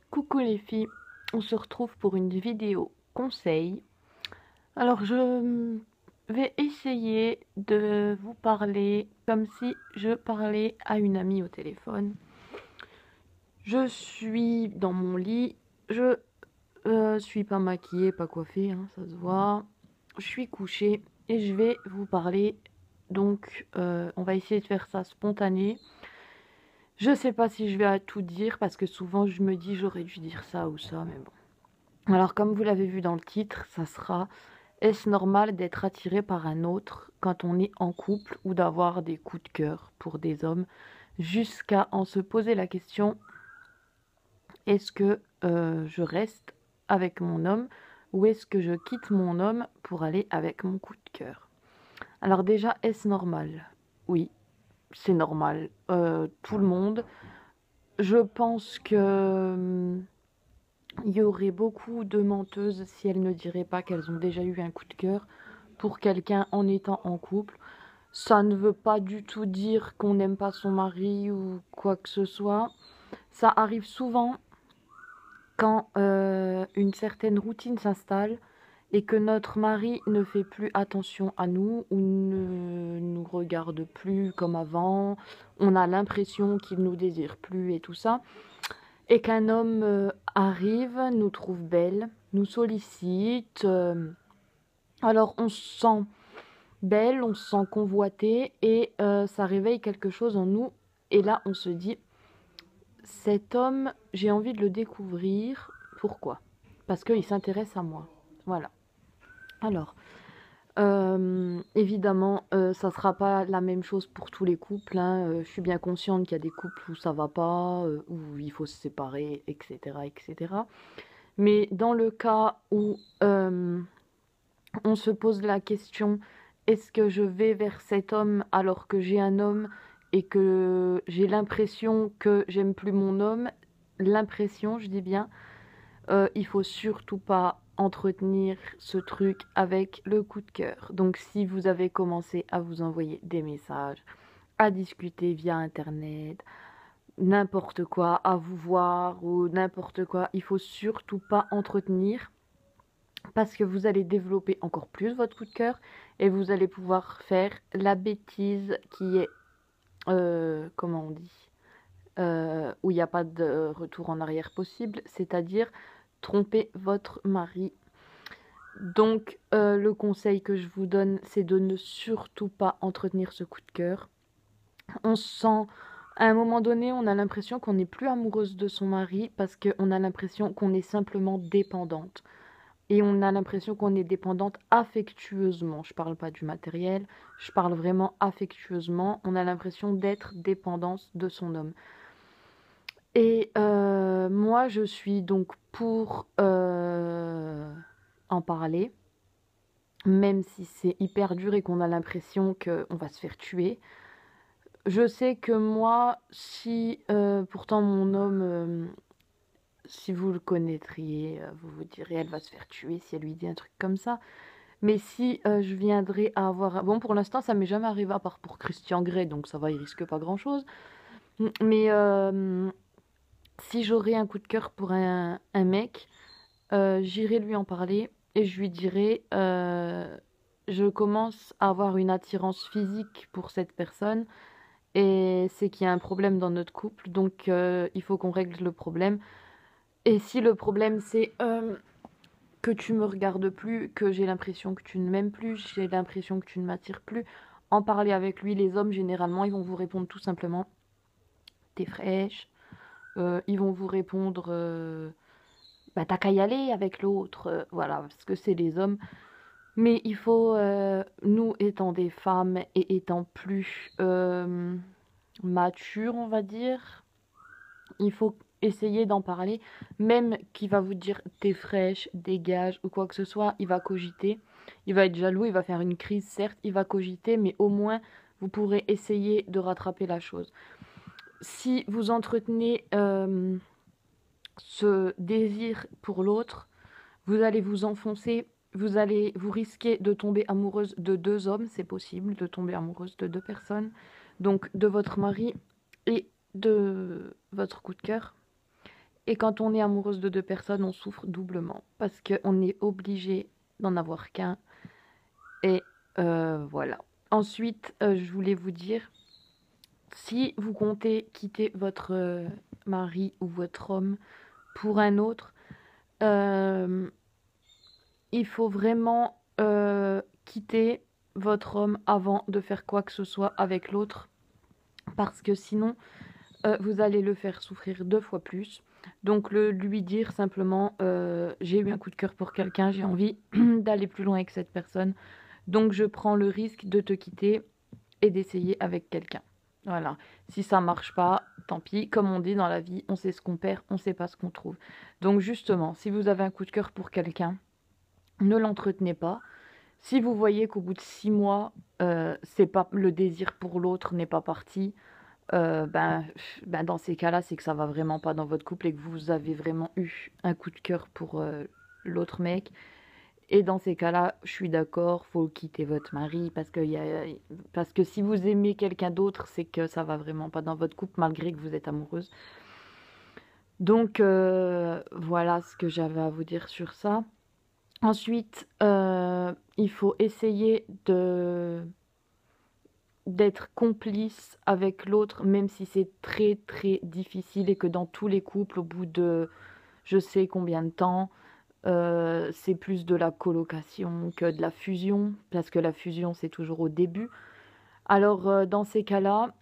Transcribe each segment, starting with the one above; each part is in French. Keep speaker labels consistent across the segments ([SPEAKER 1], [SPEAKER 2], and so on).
[SPEAKER 1] Coucou les filles, on se retrouve pour une vidéo conseil. Alors je vais essayer de vous parler comme si je parlais à une amie au téléphone. Je suis dans mon lit, je suis pas maquillée, pas coiffée, hein, ça se voit. Je suis couchée et je vais vous parler. Donc on va essayer de faire ça spontané. Je sais pas si je vais tout dire parce que souvent je me dis j'aurais dû dire ça ou ça, mais bon. Alors, comme vous l'avez vu dans le titre, ça sera est-ce normal d'être attiré par un autre quand on est en couple ou d'avoir des coups de cœur pour des hommes, jusqu'à en se poser la question est-ce que je reste avec mon homme ou est-ce que je quitte mon homme pour aller avec mon coup de cœur? Alors déjà, est-ce normal? Oui, c'est normal. Tout le monde. Je pense que il y aurait beaucoup de menteuses si elles ne diraient pas qu'elles ont déjà eu un coup de cœur pour quelqu'un en étant en couple. Ça ne veut pas du tout dire qu'on n'aime pas son mari ou quoi que ce soit. Ça arrive souvent quand une certaine routine s'installe et que notre mari ne fait plus attention à nous ou ne nous regarde plus comme avant. On a l'impression qu'il nous désire plus et tout ça. Et qu'un homme arrive, nous trouve belle, nous sollicite. Alors on se sent belle, on se sent convoitée et ça réveille quelque chose en nous. Et là on se dit, cet homme, j'ai envie de le découvrir. Pourquoi? Parce qu'il s'intéresse à moi. Voilà. Alors, évidemment, ça sera pas la même chose pour tous les couples, hein. Je suis bien consciente qu'il y a des couples où ça va pas, où il faut se séparer, etc., etc. Mais dans le cas où on se pose la question, est-ce que je vais vers cet homme alors que j'ai un homme et que j'ai l'impression que j'aime plus mon homme, l'impression, je dis bien, il faut surtout pas entretenir ce truc avec le coup de cœur. Donc si vous avez commencé à vous envoyer des messages, à discuter via internet, n'importe quoi, à vous voir ou n'importe quoi, il faut surtout pas entretenir parce que vous allez développer encore plus votre coup de cœur et vous allez pouvoir faire la bêtise qui est, comment on dit, où il n'y a pas de retour en arrière possible, c'est-à-dire tromper votre mari. Donc le conseil que je vous donne, c'est de ne surtout pas entretenir ce coup de cœur. On se sent, à un moment donné, on a l'impression qu'on n'est plus amoureuse de son mari parce qu'on a l'impression qu'on est simplement dépendante. Et on a l'impression qu'on est dépendante affectueusement. Je parle pas du matériel, je parle vraiment affectueusement. On a l'impression d'être dépendante de son homme. Et moi, je suis donc pour en parler, même si c'est hyper dur et qu'on a l'impression qu'on va se faire tuer. Je sais que moi, si pourtant mon homme, si vous le connaîtriez, vous vous direz elle va se faire tuer si elle lui dit un truc comme ça. Mais si je viendrais à avoir... Bon, pour l'instant, ça m'est jamais arrivé à part pour Christian Grey, donc ça va, il risque pas grand-chose. Mais si j'aurais un coup de cœur pour un mec, j'irai lui en parler et je lui dirai je commence à avoir une attirance physique pour cette personne et c'est qu'il y a un problème dans notre couple, donc il faut qu'on règle le problème. Et si le problème c'est que tu me regardes plus, que j'ai l'impression que tu ne m'aimes plus, j'ai l'impression que tu ne m'attires plus, en parler avec lui, les hommes généralement ils vont vous répondre tout simplement t'es fraîche, ils vont vous répondre bah t'as qu'à y aller avec l'autre, voilà, parce que c'est les hommes. Mais il faut, nous étant des femmes et étant plus matures, on va dire, il faut essayer d'en parler. Même qui va vous dire t'es fraîche, dégage ou quoi que ce soit, il va cogiter. Il va être jaloux, il va faire une crise, certes, il va cogiter, mais au moins vous pourrez essayer de rattraper la chose. Si vous entretenez ce désir pour l'autre, vous allez vous enfoncer, vous risquer de tomber amoureuse de deux hommes, c'est possible de tomber amoureuse de deux personnes, donc de votre mari et de votre coup de cœur. Et quand on est amoureuse de deux personnes, on souffre doublement parce qu'on est obligé d'en avoir qu'un. Et voilà. Ensuite, je voulais vous dire, si vous comptez quitter votre mari ou votre homme pour un autre, euh, il faut vraiment quitter votre homme avant de faire quoi que ce soit avec l'autre, parce que sinon, vous allez le faire souffrir 2 fois plus. Donc lui dire simplement, j'ai eu un coup de cœur pour quelqu'un, j'ai envie d'aller plus loin avec cette personne, donc je prends le risque de te quitter et d'essayer avec quelqu'un. Voilà. Si ça marche pas, tant pis. Comme on dit dans la vie, on sait ce qu'on perd, on sait pas ce qu'on trouve. Donc justement, si vous avez un coup de cœur pour quelqu'un, ne l'entretenez pas. Si vous voyez qu'au bout de 6 mois, c'est pas le désir pour l'autre n'est pas parti, dans ces cas-là, c'est que ça va vraiment pas dans votre couple et que vous avez vraiment eu un coup de cœur pour l'autre mec. Et dans ces cas-là, je suis d'accord, faut quitter votre mari parce que si vous aimez quelqu'un d'autre, c'est que ça va vraiment pas dans votre couple malgré que vous êtes amoureuse. Donc voilà ce que j'avais à vous dire sur ça. Ensuite, il faut essayer d'être complice avec l'autre, même si c'est très très difficile et que dans tous les couples, au bout de je sais combien de temps, c'est plus de la colocation que de la fusion, parce que la fusion c'est toujours au début. Alors dans ces cas-là,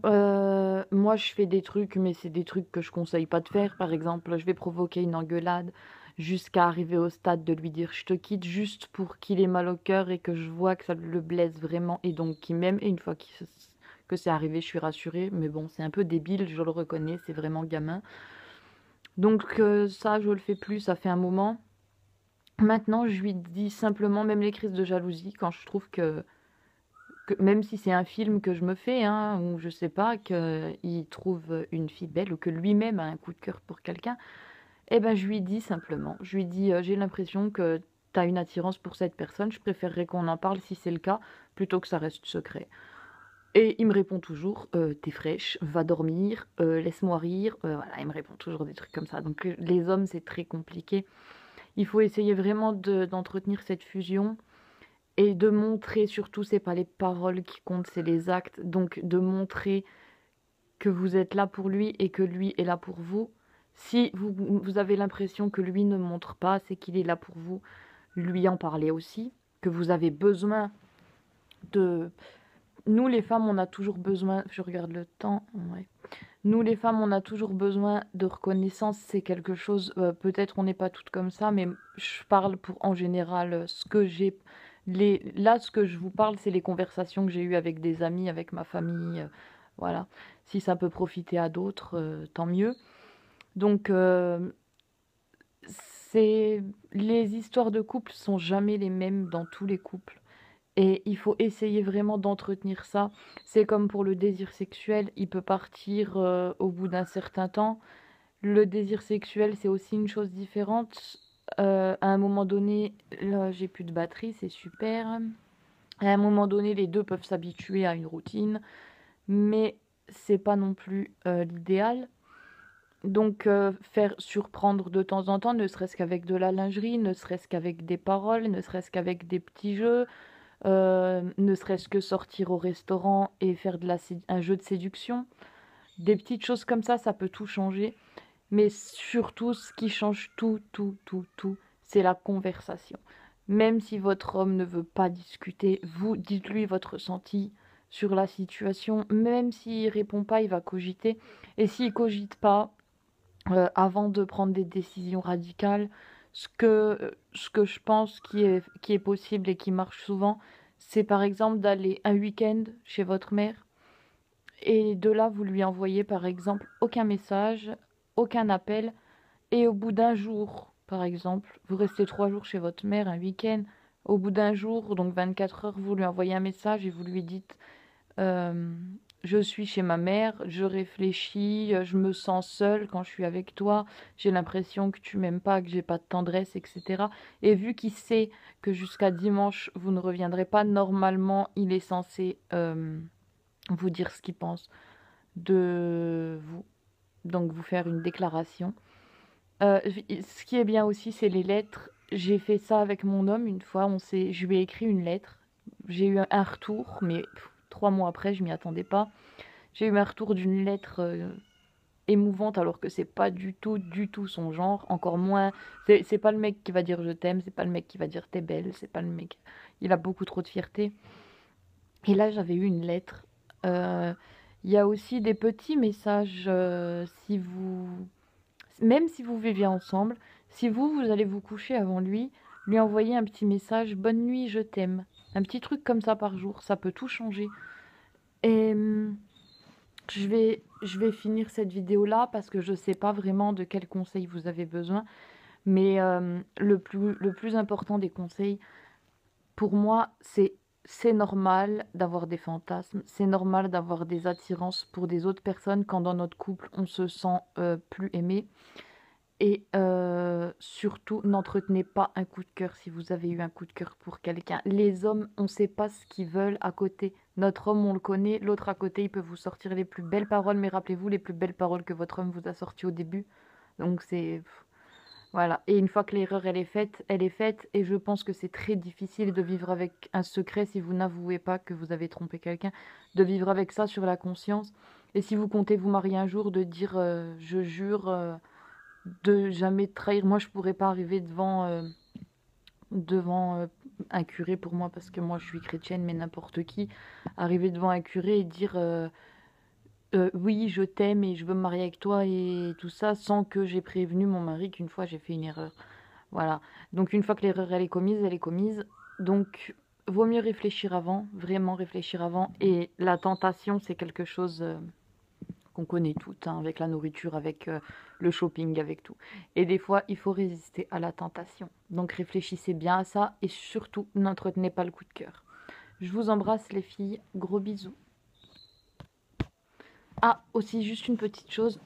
[SPEAKER 1] moi je fais des trucs, mais c'est des trucs que je conseille pas de faire. Par exemple, je vais provoquer une engueulade jusqu'à arriver au stade de lui dire je te quitte juste pour qu'il ait mal au cœur et que je vois que ça le blesse vraiment et donc qu'il m'aime. Et une fois que c'est arrivé, je suis rassurée. Mais bon, c'est un peu débile, je le reconnais, c'est vraiment gamin. Donc ça, je le fais plus, ça fait un moment. Maintenant, je lui dis simplement, même les crises de jalousie, quand je trouve que même si c'est un film que je me fais, hein, ou je sais pas, qu'il trouve une fille belle ou que lui-même a un coup de cœur pour quelqu'un, eh ben je lui dis simplement, je lui dis, j'ai l'impression que tu as une attirance pour cette personne, je préférerais qu'on en parle si c'est le cas, plutôt que ça reste secret. Et il me répond toujours, t'es fraîche, va dormir, laisse-moi rire, voilà, il me répond toujours des trucs comme ça. Donc les hommes, c'est très compliqué. Il faut essayer vraiment d'entretenir cette fusion et de montrer, surtout, c'est pas les paroles qui comptent, c'est les actes. Donc de montrer que vous êtes là pour lui et que lui est là pour vous. Si vous avez l'impression que lui ne montre pas, c'est qu'il est là pour vous, lui en parler aussi, que vous avez besoin de... Nous les femmes, on a toujours besoin, je regarde le temps, ouais. Nous les femmes, on a toujours besoin de reconnaissance, c'est quelque chose, peut-être on n'est pas toutes comme ça, mais je parle pour en général ce que j'ai... Là, ce que je vous parle, c'est les conversations que j'ai eues avec des amis, avec ma famille, voilà. Si ça peut profiter à d'autres, tant mieux. Donc, les histoires de couple sont jamais les mêmes dans tous les couples. Et il faut essayer vraiment d'entretenir ça. C'est comme pour le désir sexuel, il peut partir au bout d'un certain temps. Le désir sexuel, c'est aussi une chose différente. À un moment donné, là, j'ai plus de batterie, c'est super. À un moment donné, les deux peuvent s'habituer à une routine, mais c'est pas non plus l'idéal. Donc, faire surprendre de temps en temps, ne serait-ce qu'avec de la lingerie, ne serait-ce qu'avec des paroles, ne serait-ce qu'avec des petits jeux, ne serait-ce que sortir au restaurant et faire un jeu de séduction. Des petites choses comme ça peut tout changer. Mais surtout, ce qui change tout, c'est la conversation. Même si votre homme ne veut pas discuter, vous dites-lui votre ressenti sur la situation. Même s'il répond pas, il va cogiter. Et s'il cogite pas, avant de prendre des décisions radicales, ce que je pense qui est possible et qui marche souvent, c'est par exemple d'aller un week-end chez votre mère et de là, vous lui envoyez par exemple aucun message, aucun appel, et au bout d'un jour, par exemple, vous restez 3 jours chez votre mère, un week-end, au bout d'un jour, donc 24 heures, vous lui envoyez un message et vous lui dites euh, je suis chez ma mère, je réfléchis, je me sens seule quand je suis avec toi, j'ai l'impression que tu m'aimes pas, que j'ai pas de tendresse, etc. Et vu qu'il sait que jusqu'à dimanche, vous ne reviendrez pas, normalement, il est censé vous dire ce qu'il pense de vous. donc vous faire une déclaration. Ce qui est bien aussi, c'est les lettres. J'ai fait ça avec mon homme une fois, je lui ai écrit une lettre. J'ai eu un retour, mais 3 mois après, je m'y attendais pas. J'ai eu un retour d'une lettre émouvante alors que c'est pas du tout son genre, encore moins. C'est pas le mec qui va dire je t'aime, c'est pas le mec qui va dire t'es belle, c'est pas le mec. Il a beaucoup trop de fierté. Et là, j'avais eu une lettre. Euh, Il y a aussi des petits messages même si vous vivez ensemble, si vous allez vous coucher avant lui envoyer un petit message, bonne nuit, je t'aime. Un petit truc comme ça par jour, ça peut tout changer. Et je vais finir cette vidéo là parce que je sais pas vraiment de quels conseils vous avez besoin. Mais le plus important des conseils, pour moi, c'est normal d'avoir des fantasmes, c'est normal d'avoir des attirances pour des autres personnes quand dans notre couple on se sent plus aimé. Et surtout, n'entretenez pas un coup de cœur si vous avez eu un coup de cœur pour quelqu'un. Les hommes, on ne sait pas ce qu'ils veulent à côté. Notre homme, on le connaît. L'autre à côté, il peut vous sortir les plus belles paroles. Mais rappelez-vous, les plus belles paroles que votre homme vous a sorties au début. Donc c'est... Voilà. Et une fois que l'erreur, elle est faite, elle est faite. Et je pense que c'est très difficile de vivre avec un secret si vous n'avouez pas que vous avez trompé quelqu'un. De vivre avec ça sur la conscience. Et si vous comptez vous marier un jour, de dire je jure de jamais trahir. Moi, je pourrais pas arriver devant un curé pour moi, parce que moi, je suis chrétienne, mais n'importe qui, arriver devant un curé et dire oui, je t'aime et je veux me marier avec toi et tout ça, sans que j'ai prévenu mon mari qu'une fois j'ai fait une erreur. Voilà. Donc, une fois que l'erreur elle est commise, elle est commise. Donc, vaut mieux réfléchir avant, vraiment réfléchir avant. Et la tentation, c'est quelque chose qu'on connaît toutes, hein, avec la nourriture, avec le shopping, avec tout. Et des fois, il faut résister à la tentation. Donc réfléchissez bien à ça et surtout, n'entretenez pas le coup de cœur. Je vous embrasse les filles, gros bisous. Ah, aussi juste une petite chose,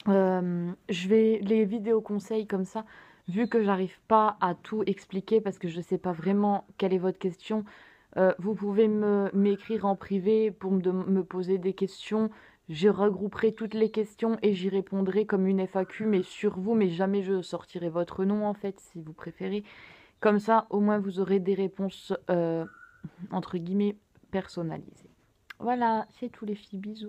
[SPEAKER 1] les vidéos conseils comme ça, vu que j'arrive pas à tout expliquer parce que je sais pas vraiment quelle est votre question, vous pouvez m'écrire en privé pour me poser des questions. Je regrouperai toutes les questions et j'y répondrai comme une FAQ, mais sur vous, mais jamais je sortirai votre nom en fait, si vous préférez. Comme ça, au moins, vous aurez des réponses, entre guillemets, personnalisées. Voilà, c'est tout les filles, bisous.